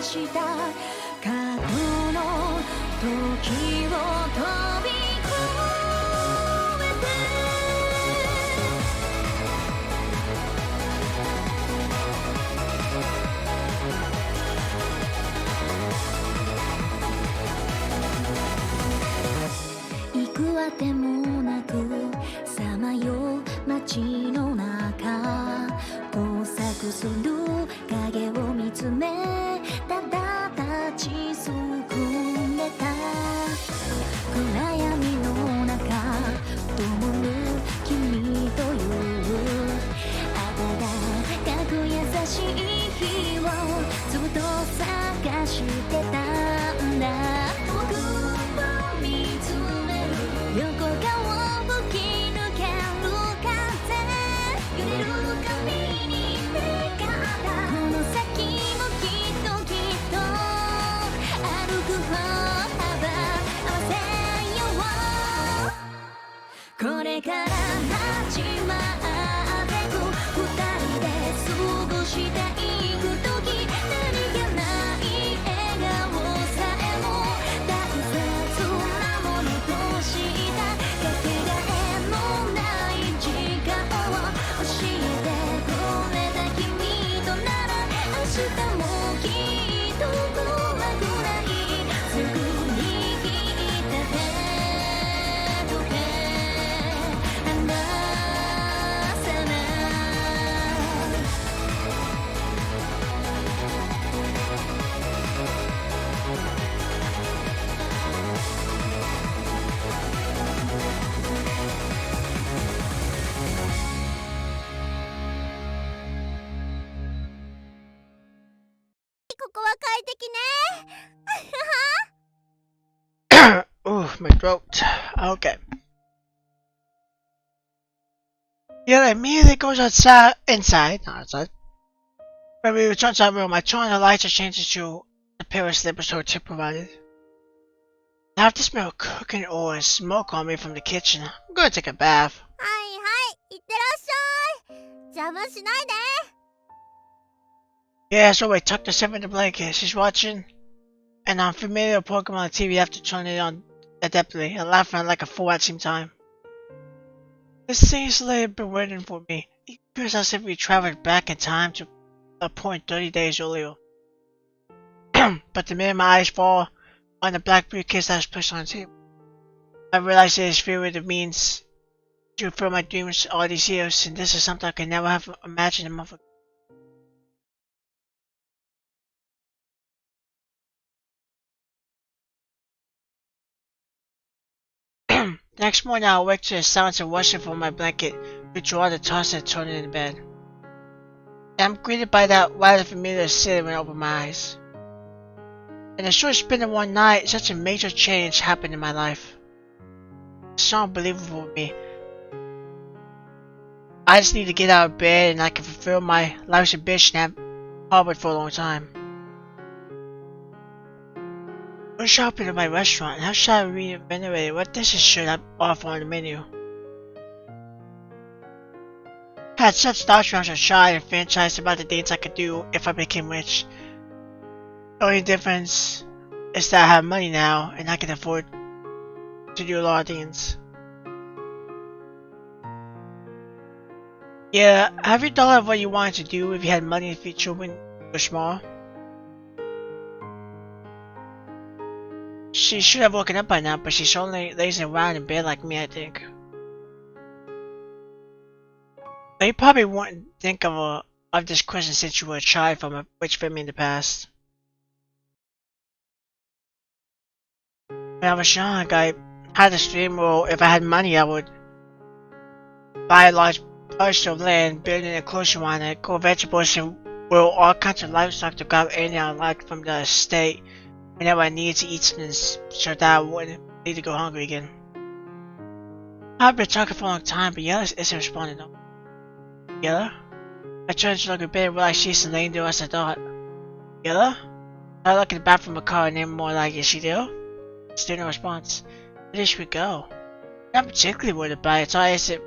した過去の時を飛び越えて行くあてもなくさまよう街の中交錯する影を見つめただ立ちすくめた暗闇の中灯る君という温かく優しい日をずっと探してたんだ僕を見つめる横顔吹き抜ける風揺れる髪に目があったこの先もきっときっと歩く歩幅合わせようこれから始まってく二人で過ごしていく時何気ない笑顔さえも大切なものとしたかけがえのない時間を教えてくれた君となら明日もきっとこのくらいすぐにきった手と手離さないここは快適ね Ooh, my throat. Okay. Yeah, immediately goes inside, not outside. When we return to our room, I turn on the lights and change to the pair of slippers her tip provided. I have to smell cooking oil and smoke on me from the kitchen. I'm gonna take a bath. はいはいいってらっしゃい邪魔しないで Yeah, so I tucked herself in the blanket. She's watching an unfamiliar program on the TV after turning it on adeptly and laughing like a fool at the same time. This seems like it's been waiting for me. It appears as if we traveled back in time to a point 30 days earlier. But the minute my eyes fall on the black briefcase that is pushed on the table, I realize it is filled with the means to fulfill my dreams all these years, and this is something I could never have imagined a month ago. The next morning, I awake to the sounds of rushing from my blanket, which draw the toss and turning in bed. And I'm greeted by that rather familiar city when I open my eyes. In a short span of one night, such a major change happened in my life. It's so unbelievable for me. I just need to get out of bed and I can fulfill my life's ambition I've harbored for a long time. What should I open at my restaurant? How should I reinvent it? What dishes should I offer on the menu? I had such thoughts when I was a child and fantasized about the things I could do if I became rich. The only difference is that I have money now and I can afford to do a lot of things. Yeah, have you thought of what you wanted to do if you had money in the future when you were small? She should have woken up by now, but she's only lazing around in bed like me, I think. Now, you probably wouldn't think of this question since you were a child from a rich family in the past. When I was young, I had this dream where if I had money, I would buy a large parcel of land, build an enclosure on it, grow vegetables, and grow all kinds of livestock to grab anything I liked from the estate whenever I needed to eat something so that I wouldn't need to go hungry again. I've been talking for a long time, but Yella isn't responding though. Yella? I turned to look a bit and realized she's laying there as I thought. Yella? I look in the back from the car and then more like, is she there? Still no response. Where did she go? Not particularly worried about it. It's all is it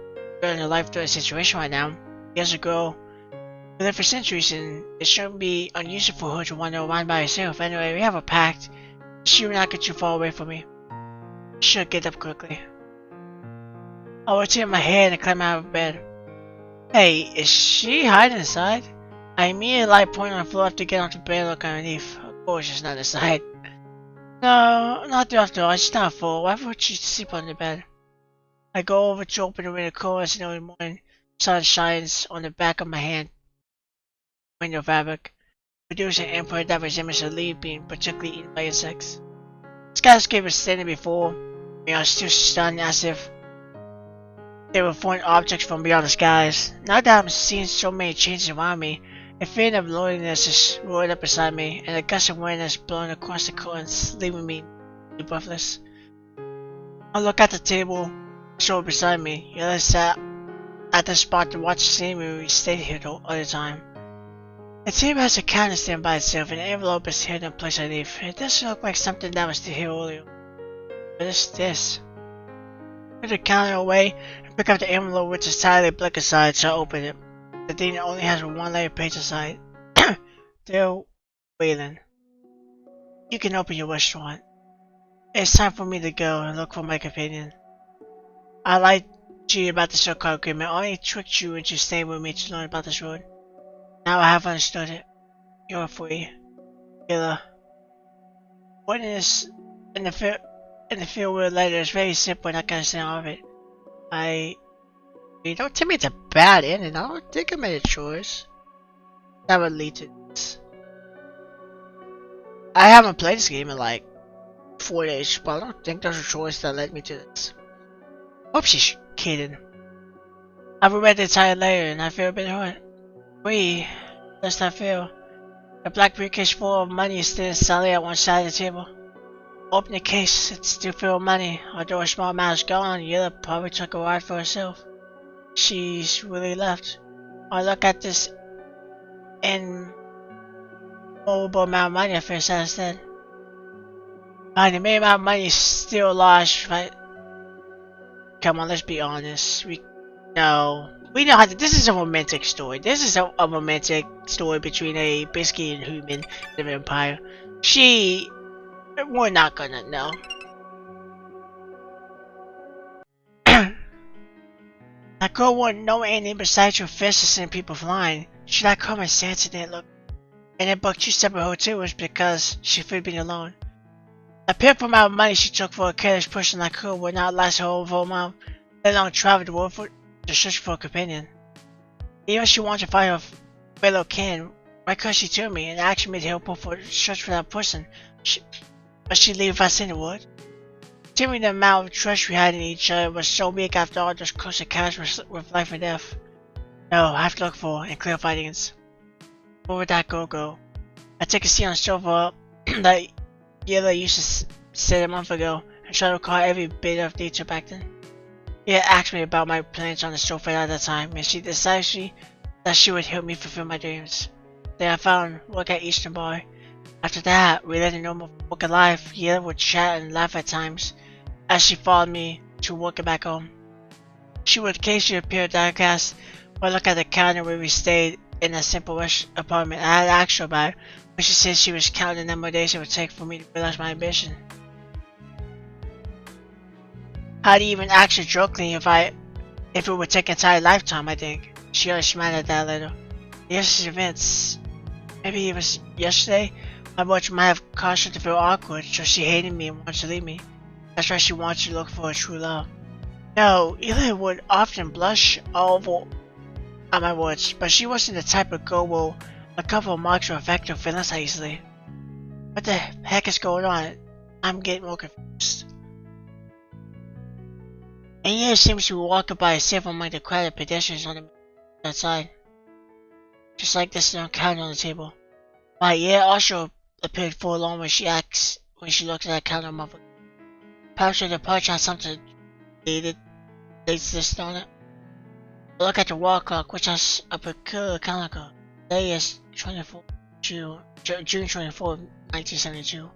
in a life-threatening situation right now. Years ago, We lived for centuries, and it shouldn't be unusual for her to wander around by herself. Anyway, we have a pact. She will not get too far away from me. She'll get up quickly. I will turn my head and climb out of bed. Hey, is she hiding inside? I immediately light point on the floor to get onto the bed and look underneath. Of course, she's not inside. No, not after all. She's not full. Why would she sleep on the bed? I go over to open the window cold in the morning. Sun shines on the back of my hand. Window fabric. Produce an imprint that resembles a leaf being particularly eaten by insects. Skyscrapers standing before me are still stunned as if they were foreign objects from beyond the skies. Now that I'm seeing so many changes around me, a feeling of loneliness is roaring up beside me, and a gust of wind is blowing across the curtains, leaving me breathless. I look at the table, shoulder beside me. Yella sat at the spot to watch the scenery we stayed here the other time. The table has a counter stand by itself, and an envelope is hidden in place underneath. It doesn't look like something that was still here earlier. What is this? Put the counter away and pick up the envelope with its tiny black inside, so I open it. The thing only has one layer page inside. Dear Waylon, you can open your restaurant. It's time for me to go and look for my companion. I lied to you about the so-called agreement. I only tricked you into staying with me to learn about this road. Now I have understood it. You're free. Killer. What is in the field with letter is very simple and I can understand all of it. You don't tell me it's a bad ending. I don't think I made a choice that would lead to this. I haven't played this game in like 4 days, but I don't think there's a choice that led me to this. Hope she's kidding. I've read the entire letter and I feel a bit hurt. Let's not feel. The black briefcase full of money is still solid at one side of the table. Open the case, it's still full of money. Although a small amount is gone, Yella probably took a ride for herself. She's really left. I look at this immovable amount of money I feel sad instead. The main amount of money is still large, right? Come on, let's be honest. We know how this is a romantic story. This is a romantic story between a biscuit and human the vampire. We're not gonna know. That girl wouldn't know anything besides your fists to send people flying. Should I come and sense it didn't look? And then booked 2 separate hotels because she feared being alone. A pitiful amount of money she took for a careless person like her would not last her whole amount, let alone travel the world to search for a companion. Even if she wanted to find her fellow kin, why couldn't she tell me and actually made help her for search for that person? But she'd leave if I sent a word. Tell me the amount of trust we had in each other was so big after all those close encounters with life and death. No, I have to look for and clear findings. Where would that girl go? I take a seat on the sofa that Yella used to sit a month ago and try to recall every bit of detail back then. Yella asked me about my plans on the sofa at that time, and she decided that she would help me fulfill my dreams. Then I found work at Eastern Bar. After that, we led a normal work of life. Yella would chat and laugh at times as she followed me to work and back home. She would occasionally appear downcast or look at the counter where we stayed in a simple apartment. I had asked her about it, but she said she was counting the number of days it would take for me to realize my ambition. I'd even asked her jokingly if it would take an entire lifetime, I think. She only smiled at that a little. Yesterday's events, maybe it was yesterday, my watch might have caused her to feel awkward, so she hated me and wanted to leave me. That's why she wanted to look for a true love. No, Ela would often blush over at my words, but she wasn't the type of girl where a couple of marks will affect her feelings that easily. What the heck is going on? I'm getting more confused. And Ela seems to be walking by herself among the crowded pedestrians on the outside. Just like this little counter on the table. My Ela also appeared forlorn when she looked at that counter a month ago. Perhaps her departure has something dates listed on it. I look at the wall clock, which has a peculiar calendar. Today is June 24, 1972.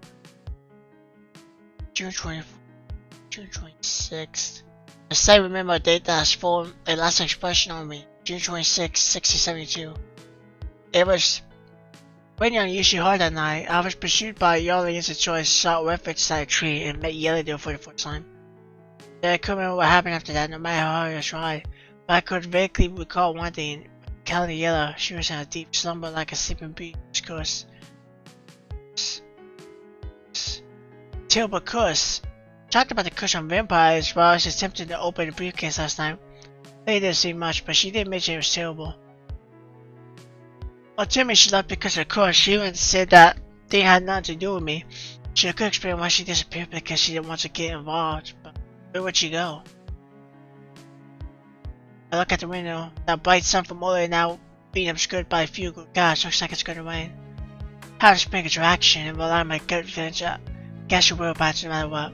June 26th. I still remember a date that has formed a lasting expression on me. June 26, 1672. It was raining unusually hard that night. I was pursued by yelling against a choice, shot reference at a tree, and met Yellowdale for the first time. Then I couldn't remember what happened after that, no matter how hard I tried. But I could vaguely recall one thing. Calendar Yellow, she was in a deep slumber like a sleeping beach curse. Terrible curse. Talked about the curse on vampires while I was attempting to open the briefcase last night. They didn't say much, but she did mention it was terrible. Well, tell me she left because of the curse. She even said that they had nothing to do with me. She could explain why she disappeared because she didn't want to get involved, but where would she go? I look at the window. That bright sun from earlier now being obscured by a few good clouds. Looks like it's going to rain. How to spring into action and rely on my gut feelings. Guess your whereabouts no matter what.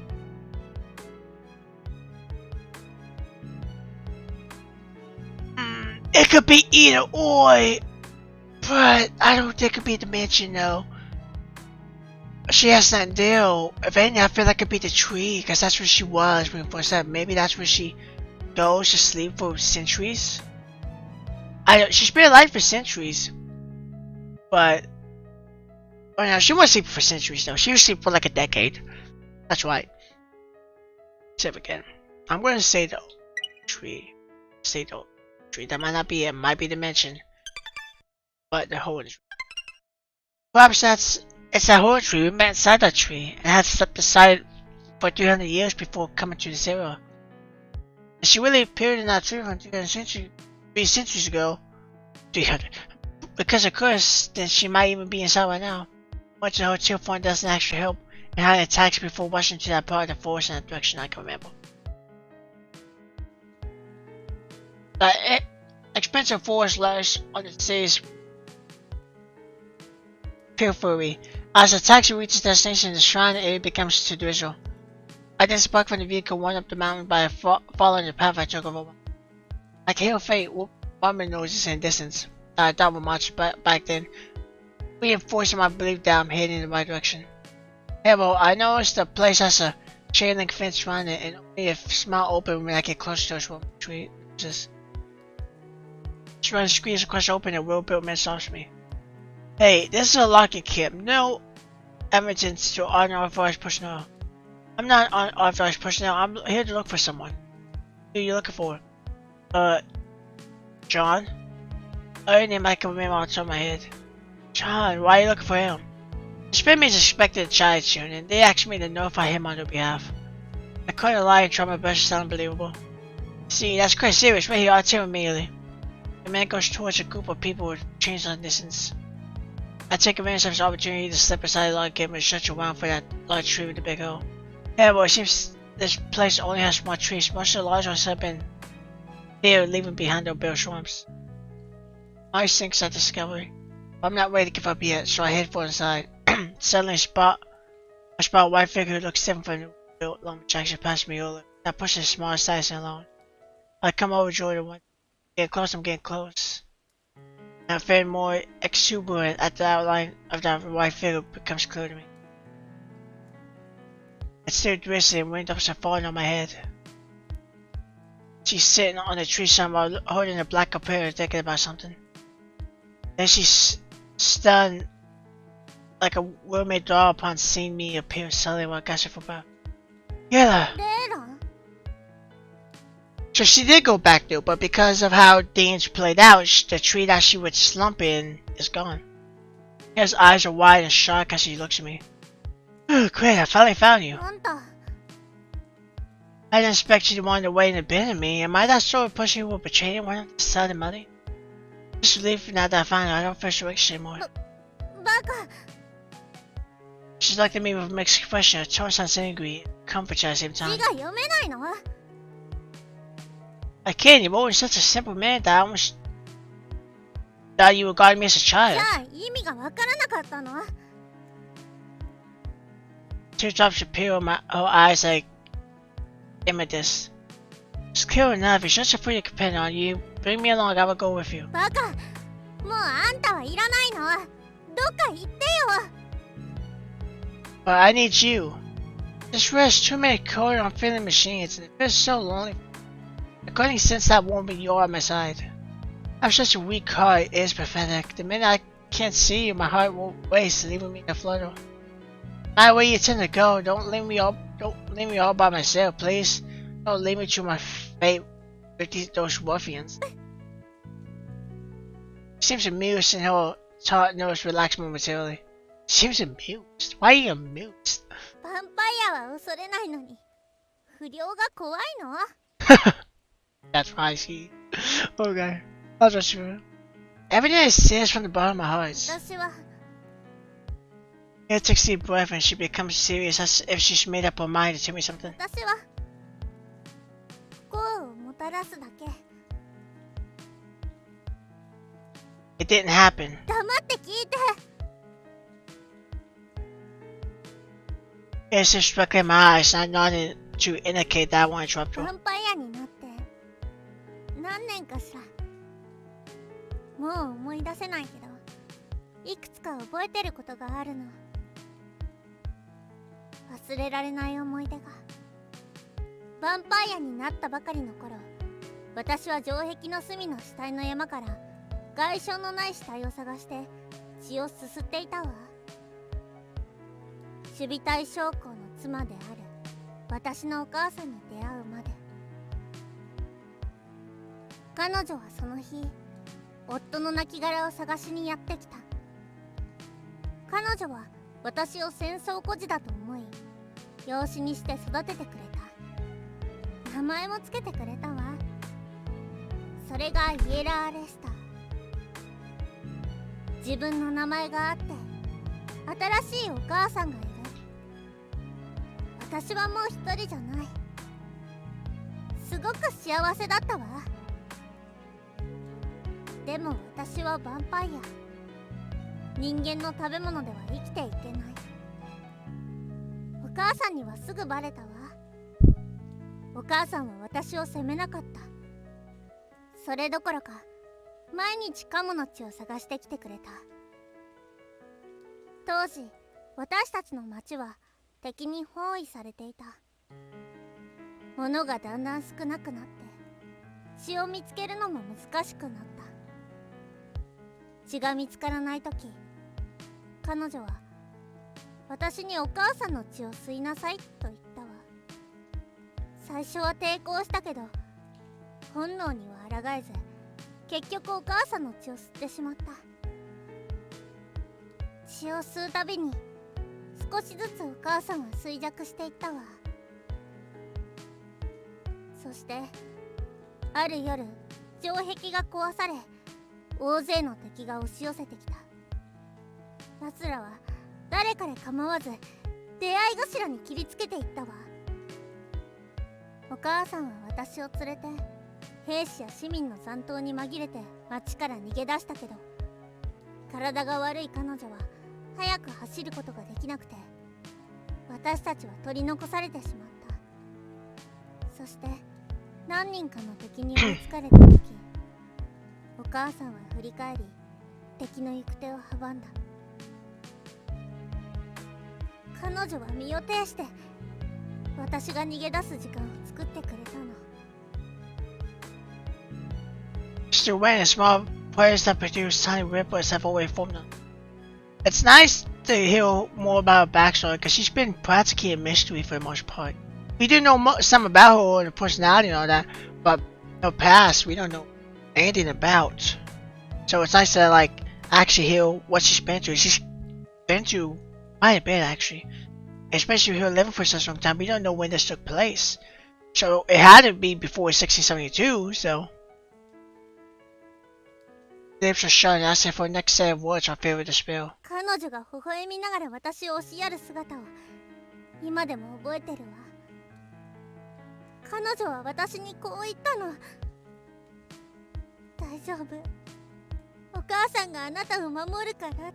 It could be either or, but I don't think it could be the mansion though. She has nothing to do. If anything, I feel like it could be the tree, because that's where she was before 7. Maybe that's where she goes to sleep for centuries. She's been alive for centuries, but oh no, she wasn't sleeping for centuries though. She was sleeping for like a decade. That's right. Save again. I'm going to say the tree. Say the tree. That might not be it. Might be the mansion, but the whole tree. Perhaps it's that whole tree. We met inside that tree and had slept beside it for 300 years before coming to this era. And she really appeared in that tree from 3 centuries ago. 300. Because of course, then she might even be inside right now. Much the hotel phone doesn't actually help, and having attacks before rushing to that part of the forest in that direction I can remember. The expensive forest lies on the city's periphery. As the taxi reaches destination, the shrine area becomes too drizzle. I then spark from the vehicle, went up the mountain by following the path I took over. I can hear faint bombing noises in the distance that I thought were much back then, reinforcing my belief that I'm heading in the right direction. However, I noticed the place has a chain link fence around it and only a small open when I get close to this tree. She runs screams across the open and well-built man stops me. Hey, this is a locking camp. No evidence to unauthorized personnel. I'm not unauthorized personnel. I'm here to look for someone. Who are you looking for? John? Her name I can remember on top of my head. John, why are you looking for him? The Spinman is expected to child soon, and they asked me to notify him on their behalf. I couldn't lie and try my best to sound believable. See, that's quite serious. Right here, I'll tell him immediately. The man goes towards a group of people with chains on distance. I take advantage of this opportunity to slip aside the log cabin and search around for that large tree with the big hole. However, it seems this place only has small trees. Most of the large ones have been here, leaving behind their bare swamps. I sinks at discovery. I'm not ready to give up yet, so I head for inside. Suddenly, I spot a white figure who looks different from the built lumber jackson past me earlier. I push the small size alone. I come overjoyed and want to get close. I'm getting close. And I feel more exuberant at the outline of that white figure becomes clear to me. It's still drizzling and raindrops are falling on my head. She's sitting on a tree somewhere holding a black computer thinking about something. Then she's stunned like a well-made doll upon seeing me appear suddenly while gasping for breath. Yella! So she did go back though, but because of how things played out, the tree that she would slump in is gone. His eyes are wide and shocked as she looks at me. Oh great, I finally found you. I didn't expect you to want to wait and abandon me. Am I that sort of person who will betray anyone to sell the money? Just relief now that I found out I don't feel so rich anymore. She looked at me with a mixed expression. Her tone sounds angry and comforts at the same time. I can't. You've always such a simple man that I almost thought you regarded me as a child. Teardrops appear in her eyes like images. It's clear enough. It's just a free companion on you. Bring me along. I will go with you. But I need you. Just rest. Too many cold on feeling machines, and it feels so lonely. I couldn't sense that warmth you are at my side. I'm such a weak heart. It is pathetic. The minute I can't see you. My heart won't race, leaving me in a flutter. My way you tend to go. Don't leave me all by myself, please. Don't leave me to my fate with those ruffians. She seems amused and her heart nose relaxed momentarily. She seems amused. Why are you amused? ヴァンパイアは恐れないのに不良が怖いの。 That's why she. Okay. I'll trust you. Everything is serious from the bottom of my heart. 私は Here takes a deep breath and she becomes serious as if she's made up her mind to tell me something. 私は不幸をもたらすだけ。 It didn't happen. 黙って聞いて。 It's just struck in my eyes, not nodding to indicate that I won't interrupt ヴァ her. ンパイアになって何年かしら。もう思い出せないけどいくつか覚えてることがあるの。忘れられない思い出が。ヴァンパイアになったばかりの頃、私は城壁の隅の死体の山から外傷のない死体を探して血をすすっていたわ。守備隊将校の妻である私のお母さんに出会うまで。彼女はその日夫の亡骸を探しにやってきた。彼女は私を戦争孤児だと思い養子にして育ててくれた。名前もつけてくれたわ。それがイエラーレスター。自分の名前があって新しいお母さんがいる。私はもう一人じゃない。すごく幸せだったわ。でも私はヴァンパイア。人間の食べ物では生きていけない。お母さんにはすぐバレたわ。お母さんは私を責めなかった。それどころか毎日カモの血を探してきてくれた。当時私たちの町は敵に包囲されていた。物がだんだん少なくなって血を見つけるのも難しくなった。血が見つからないとき、彼女は私にお母さんの血を吸いなさいと言ったわ。最初は抵抗したけど本能には抗えず、結局お母さんの血を吸ってしまった。血を吸うたびに少しずつお母さんは衰弱していったわ。そしてある夜、城壁が壊され大勢の敵が押し寄せてきた。奴らは誰彼構わず出会い頭に切りつけていったわ。お母さんは私を連れて兵士や市民の残党に紛れて町から逃げ出したけど、体が悪い彼女は早く走ることができなくて、私たちは取り残されてしまった。そして何人かの敵に追いつかれた時、お母さんは振り返り敵の行く手を阻んだ。彼女は身を挺して私が逃げ出す時間を作ってくれたの。Still when small players that produce tiny ripples have always formed them. It's nice to hear more about her backstory because she's been practically a mystery for the most part. We do know some about her and her personality and all that, but her past we don't know anything about. So it's nice to like actually hear what she's been through. She's been through quite a bit actually, especially her living for such a long time. We don't know when this took place, so it had to be before 1672. So. Lips are shut and asking for the next set of words on favorite to spell. 彼女が微笑みながら私を押しやる姿を今でも覚えてるわ。彼女は私にこう言ったの。大丈夫。お母さんがあなたを守るから。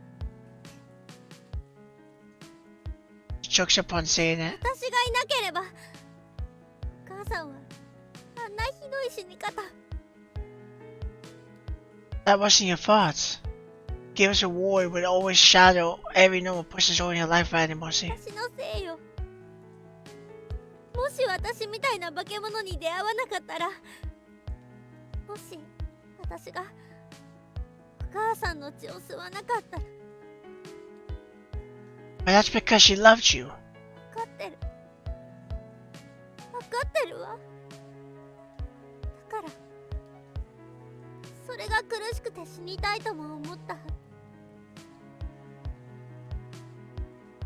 She chokes upon saying it. 私がいなければお母さんはあんなひどい死に方。 That wasn't your fault. Give us a war would always shadow every normal person's joy in your life right anymore. See? 私のせいよ。もし私みたいな化け物に出会わなかったら、もし私がお母さんの血を吸わなかったら。 But that's because she loved you. 分かってる。分かってるわ。だからそれが苦しくて死にたいとも思ったは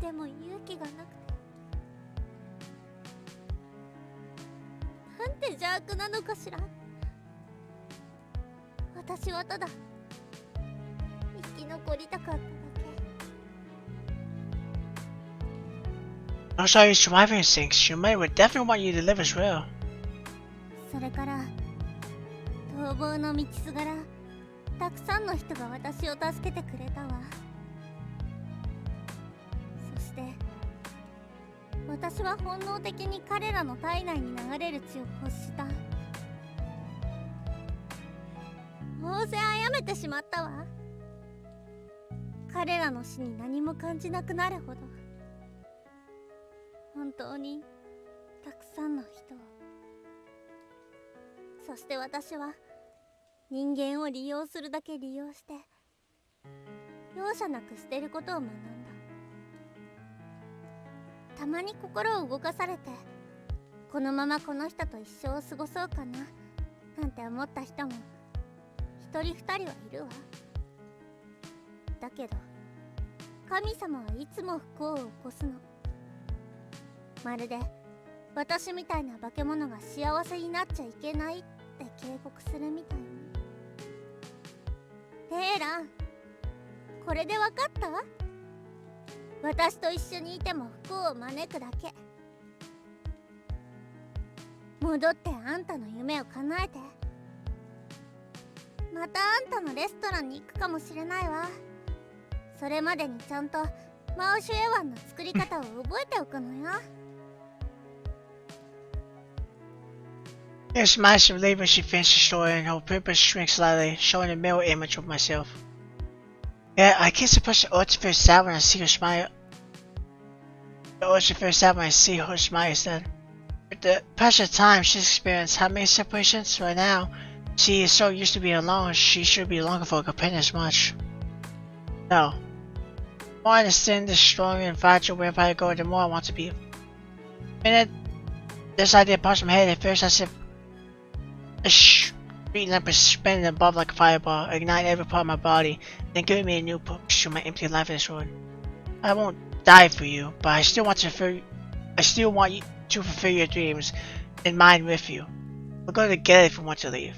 ず。でも勇気がなくて。なんて邪悪なのかしら。私はただ生き残りたかっただけ。 Those are your survivor instincts. Your mother would definitely want you to live as well. それから逃亡の道すがらたくさんの人が私を助けてくれたわ。そして私は本能的に彼らの体内に流れる血を欲した。大勢殺めてしまったわ。彼らの死に何も感じなくなるほど。本当にたくさんの人を。そして私は人間を利用するだけ利用して容赦なく捨てることを学んだ。たまに心を動かされてこのままこの人と一生を過ごそうかななんて思った人も一人二人はいるわ。だけど神様はいつも不幸を起こすの。まるで私みたいな化け物が幸せになっちゃいけないって警告するみたいに。テーラン、これでわかった？私と一緒にいても不幸を招くだけ。戻ってあんたの夢を叶えて。またあんたのレストランに行くかもしれないわ。それまでにちゃんとマウシュエワンの作り方を覚えておくのよ。There's smiles of relief when she finished the story and her pupils shrink slightly, showing a mirror image of myself. Yeah, I can't suppress the urge to feel sad when I see her smile. The urge to feel sad when I see her smile instead. With the passage of time she's experienced how many separations right now, she is so used to being alone, she should be longing for a companion as much. No. The more I understand this strong and fragile wherever I go, the more I want to be. The minute this idea pops in my head, it feels as if a street lamp is spinning above like a fireball, igniting every part of my body, then giving me a new push to my empty life in this world. I won't die for you, but I still want you to fulfill your dreams and mine with you. We'll go together if you want to leave.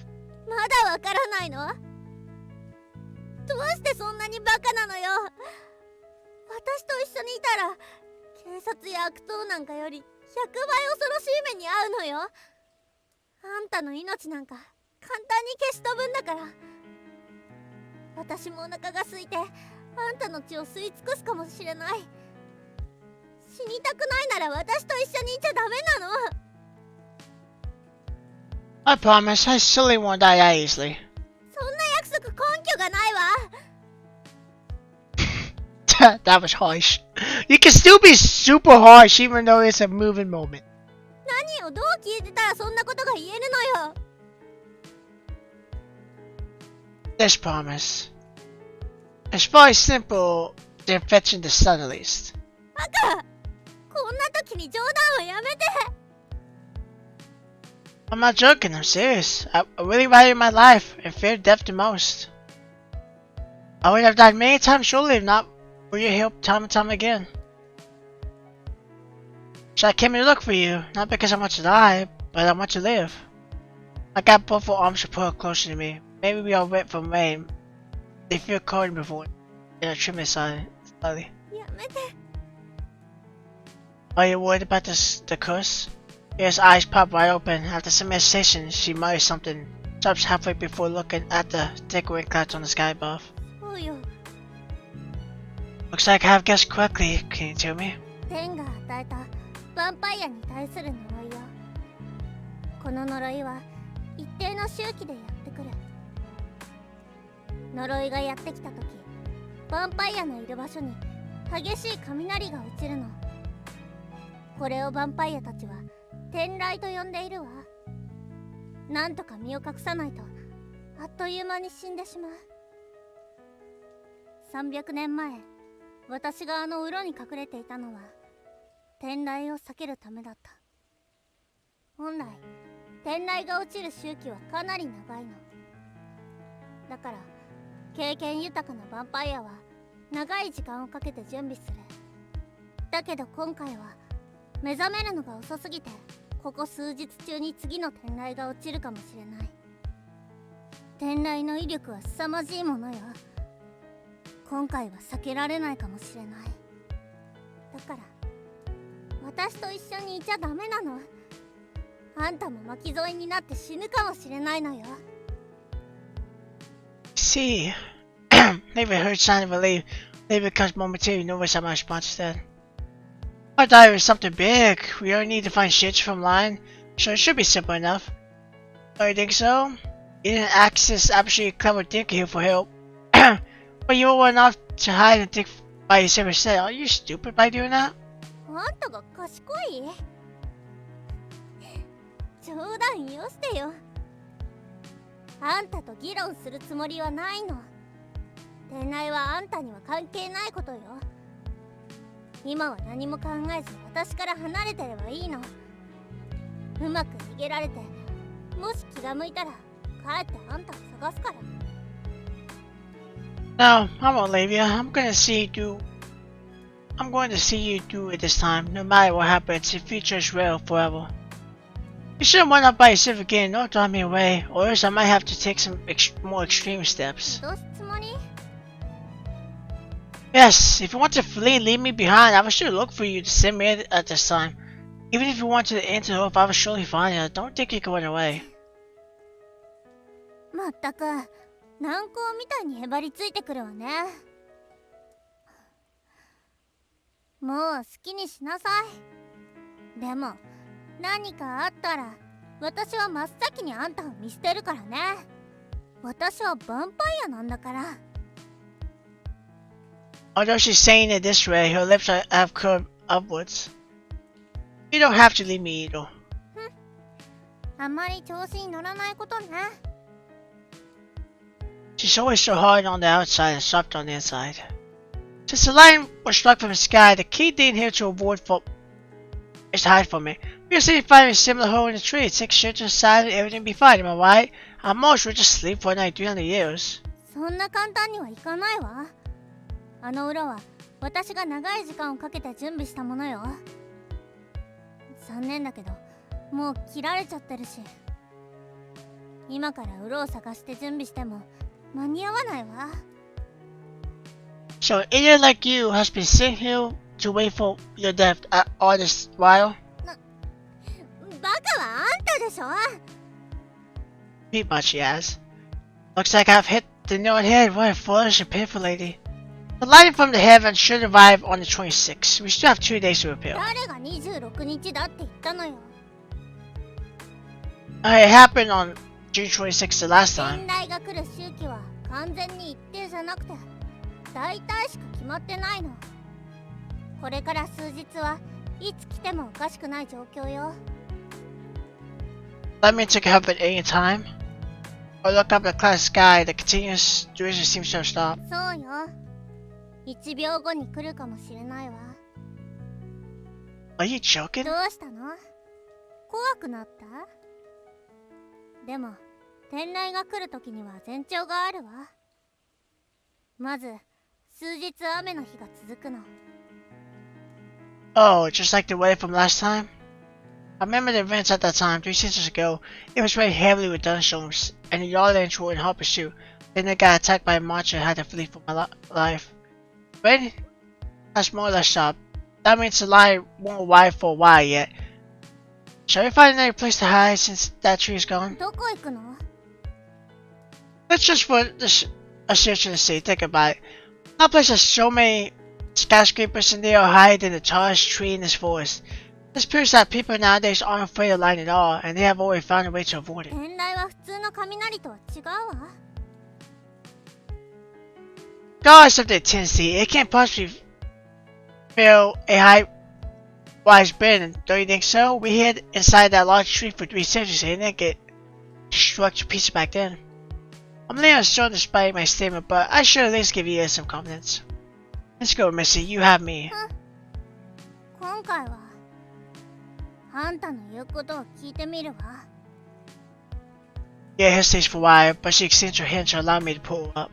まだわからないの？どうしてそんなにバカなのよ。私と一緒にいたら警察や悪党なんかより100倍恐ろしい目に遭うのよ。あんたの命なんか簡単に消し飛ぶんだから。私もお腹が空いてあんたの血を吸い尽くすかもしれない。死にたくないなら私と一緒にいちゃダメなの。 I promise, I certainly won't die that easily. そんな約束根拠がないわ。That was harsh. You can still be super harsh even though it's a moving moment. 何をどう聞いてたらそんなことが言えるのよ。 This promise. It's probably simple than fetching the sun at least. バカ！こんな時に冗談をやめて。 I'm not joking, I'm serious. I really value my life and fear death the most. I would have died many times surely if not for your help time and time again. So I came to look for you, not because I want to die, but I want to live. I got both her arms pulled closer to me. Maybe we are wet from rain. They feel cold before. And I trim it slightly. やめて。 Are you worried about the curse? His eyes pop wide open. After some hesitation, she mutters something. Stops halfway before looking at the thick rain clouds on the sky above. そうよ。 Looks like I have guessed correctly. Can you tell me? 天が与えたヴァンパイアに対する呪いよ。この呪いは一定の周期でやってくる。呪いがやってきた時、ヴァンパイアのいる場所に激しい雷が落ちるの。これをヴァンパイアたちは天雷と呼んでいるわ。なんとか身を隠さないとあっという間に死んでしまう。300年前、私があの裏に隠れていたのは天雷を避けるためだった。本来天雷が落ちる周期はかなり長いのだから、経験豊かなヴァンパイアは長い時間をかけて準備する。だけど今回は目覚めるのが遅すぎて、ここ数日中に次の天雷が落ちるかもしれない。天雷の威力は凄まじいものよ。今回は避けられないかもしれない。だから私と一緒にいちゃダメなの。あんたも巻き添えになって死ぬかもしれないのよ。See, maybe I heard sign of relief. Maybe it becomes momentarily nervous at my response then. I thought it was something big. We only need to find shits from line, so it should be simple enough. Don't you think so? You didn't ask this absolutely clever thinker here for help. But you went off to hide and think by yourself instead. Are you stupid by doing that? あんたが賢い？冗談よしてよ。あんたと議論するつもりはないの。天雷はあんたには関係ないことよ。今は何も考えず私から離れてればいいの。うまく逃げられて、もし気が向いたら帰ってあんたを探すから。No, I won't leave you. I'm going to see you do it this time, no matter what happens. The future is real forever. You shouldn't run up by yourself again. Don't drive me away, or else I might have to take some more extreme steps. どうすつもり？ Yes, if you want to flee and leave me behind, I will sure look for you to send me at this time. Even if you want to enter the earth, I will surely find you. Don't think you can run away. まったく軟膏みたいにへばりついてくるわね。もう好きにしなさい。でも何かあったら私は真っ先にあんたを見捨てるからね。私はヴァンパイアなんだから。Although she's saying it this way, her lips have curved upwards. You don't have to leave me either. あんまり調子に乗らないことね。She's always so hard on the outside and soft on the inside. Since the lightning was struck from the sky, the key thing here to avoid is to hide from it. We just need to find a similar hole in the tree, take shit to the side, and everything will be fine, am I right? At most, we'll just sleep for another 300 years. そんな簡単にはいかないわ。あの裏は私が長い時間をかけて準備したものよ。残念だけど、もう切られちゃってるし。今から裏を探して準備しても間に合わないわ。So, an idiot like you has been sitting here to wait for your death all this while? バカはあんたでしょ。 Pretty much, she has. Looks like I've hit the nail on the head. What a foolish and painful lady. The lightning from the heaven should arrive on the 26th. We still have 2 days to repair. 誰が26日だって言ったのよ。It happened on June 26th the last 天 time. 雷が来る周期は完全に一定じゃなくて、大体しか決まってないの。これから数日はいつ来てもおかしくない状況よ。Let me take a help at any time. Or look up at the cloud sky. The continuous duration seems to have stopped. そうよ。1秒後に来るかもしれないわ。Are you joking? どうしたの？怖くなった？でも天雷が来る時には前兆があるわ。まず数日雨の日が続くの。Oh, just like the weather from last time? I remember the events at that time, 3 seasons ago. It was raining heavily with thunderstorms, and the Yarlands were in hot pursuit. Then they got attacked by a monster and had to flee for my life. Rain has more or less stopped. That means the line won't arrive for a while yet. Shall we find another place to hide since that tree is gone? どこ行くの？ Let's just put a search in the sea. Think about it. That place has so many skyscrapers and they are hiding in the tallest tree in this forest. This proves that people nowadays aren't afraid of light at all, and they have already found a way to avoid it. 天雷は普通の雷とは違うわ。God is up to Tennessee. It can't possibly fail a high-wise bend, don't you think so? We hid inside that large tree for 3 centuries and it didn't get struck to pieces back then. I'm a little unsure despite my statement, but I should at least give you some confidence. Let's go, Missy. You have me. 今回はあんたの言うことを聞いてみるわ。 Yeah, it hesitates for a while, but she extends her hand to allow me to pull up.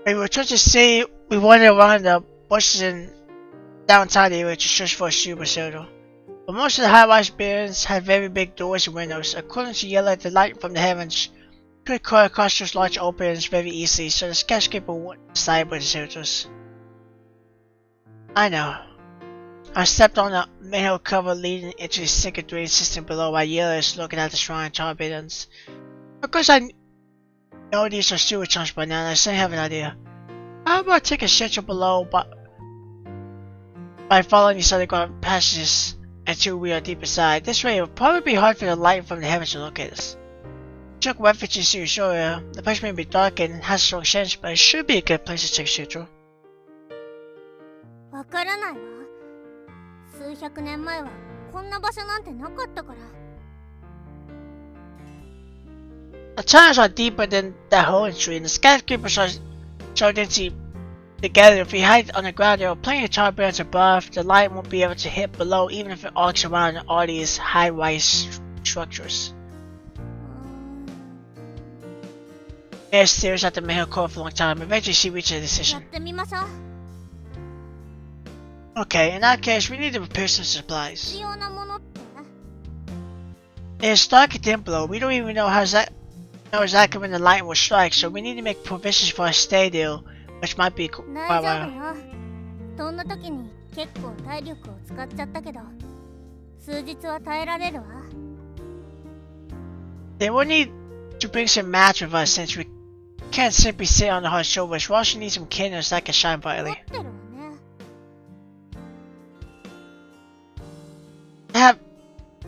We were trying to say we wandered around the bushes in downtown area to search for a super circle. But most of the high-rise buildings had very big doors and windows. According to Yellow, the light from the heavens could cut across those large openings very easily, so the skyscraper wouldn't decide where the circles. I know. I stepped on the manhole cover leading into the secret drain system below while Yellow is looking at the shrine tall buildings. Of course, I know these are sewer chunks by now, and I still have an idea. How about take a section below by following these underground passages until we are deep inside. This way, it will probably be hard for the light from the heavens to locate us. Took refuge in Sewer area. The place may be dark and has strong shades, but it should be a good place to take shelter. わからないわ。数百年前はこんな場所なんてなかったから。 The tunnels are deeper than that hole in tree, and the skyscrapers are so densely together. If we hide underground, there are plenty of tall buildings above. The light won't be able to hit below, even if it arcs around all these high-rise structures. Mary stares at the manhole cover for a long time. Eventually, she reaches a や decision. ってみましょう。 Okay, in that case, we need to prepare some 必 supplies. 要なものって？ It's dark and dim below. We don't even know exactly when the light will strike, so we need to make provisions for a stay there, which might be quite 大丈 a 夫よ。そんな時に結構体力を使っちゃったけど、数日は耐えられるわ。 They will need to bring some mats with us since we can't simply sit on the hard shoulders. We also need some candles that can shine 持 brightly. ってるわね。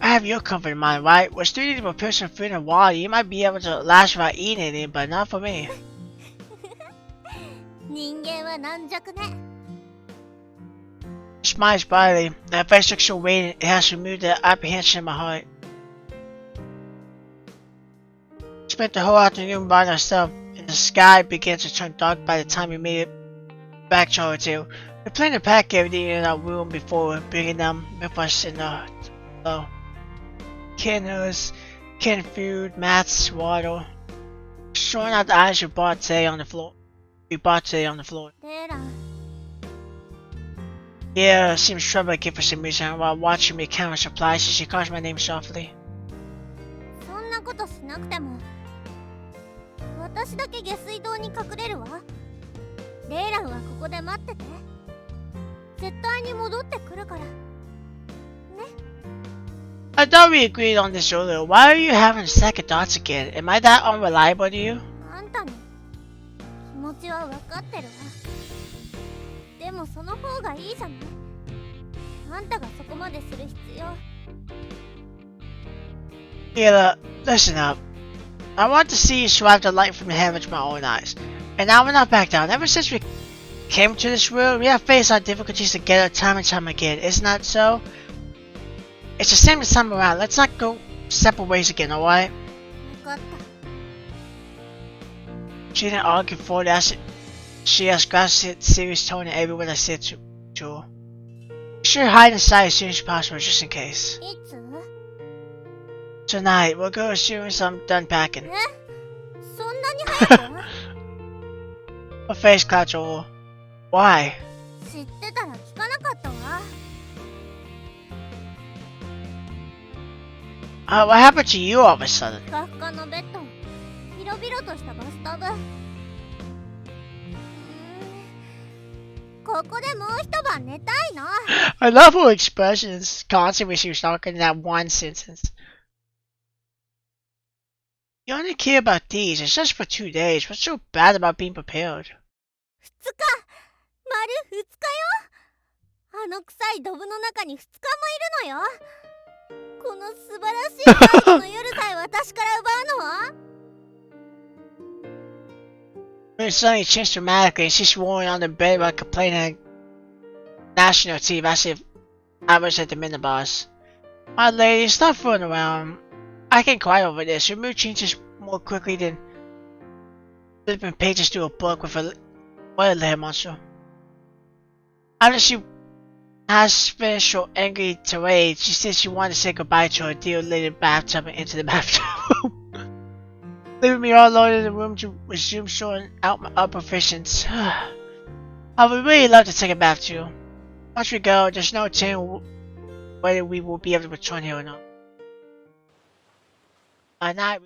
I have your comfort in mind, right? We're still needing to prepare some food and water. You might be able to last without eating anything, but not for me. 人間は軟弱ね。 She smiles brightly. Her face looks so radiant, it has removed the apprehension in my heart. We spent the whole afternoon by ourselves, and the sky began to turn dark by the time we made it back to our hotel. We planned to pack everything in our room before bringing them with us in the below. Candles, canned food, mats, water. Showing out the items we bought today on the floor. レーラン、 Yeah, seems trouble again for some reason. While watching me count her supplies, she calls my name softly. そんなことしなくても。私だけ下水道に隠れるわ。レーランはここで待ってて。絶対に戻ってくるから。 I thought we agreed on this earlier. Why are you having second thoughts again? Am I that unreliable to you? あんたの気持ちは分かってるわ。でもその方がいいじゃない。あんたがそこまでする必要。 Kayla, listen up. I want to see you swipe the light from the heavens with my own eyes. And I will not back down. Ever since we came to this world, we have faced our difficulties together time and time again. Isn't that so? It's the same this time around. Let's not go separate ways again, alright? 分かった。 She didn't argue for it. She has grasped serious tone in every word I said to her. We should hide inside as soon as possible, just in case. いつ？ Tonight, we'll go as soon as I'm done packing. え？そんなに早く？ Her face clouds over. Why? 知ってたら聞かなかったわ。 What happened to you all of a sudden? ふかふかのベッド、広々としたバスタブ。ここでもう一晩寝たいの。 I love her expressions constantly when she was talking in that one sentence. You only care about these. It's just for 2 days. What's so bad about being prepared? 2日、丸2日よ。あの臭いドブの中に2日もいるのよ。この素晴らしい最後の夜さえ私から奪うのは？ It suddenly changed dramatically and she's rolling on the bed while complaining on national TV as if I was at the miniboss. My lady, stop fooling around. I can cry over this. Your mood changes more quickly than flipping pages through a book with a water monster. After she has finished her angry tirade, she said she wanted to say goodbye to her dear lady bathtub and into the bathtub. Leaving me all alone in the room to resume sorting out my upper visions. I would really love to take a bath too. Once we go, there's no telling whether we will be able to return here or not. Night.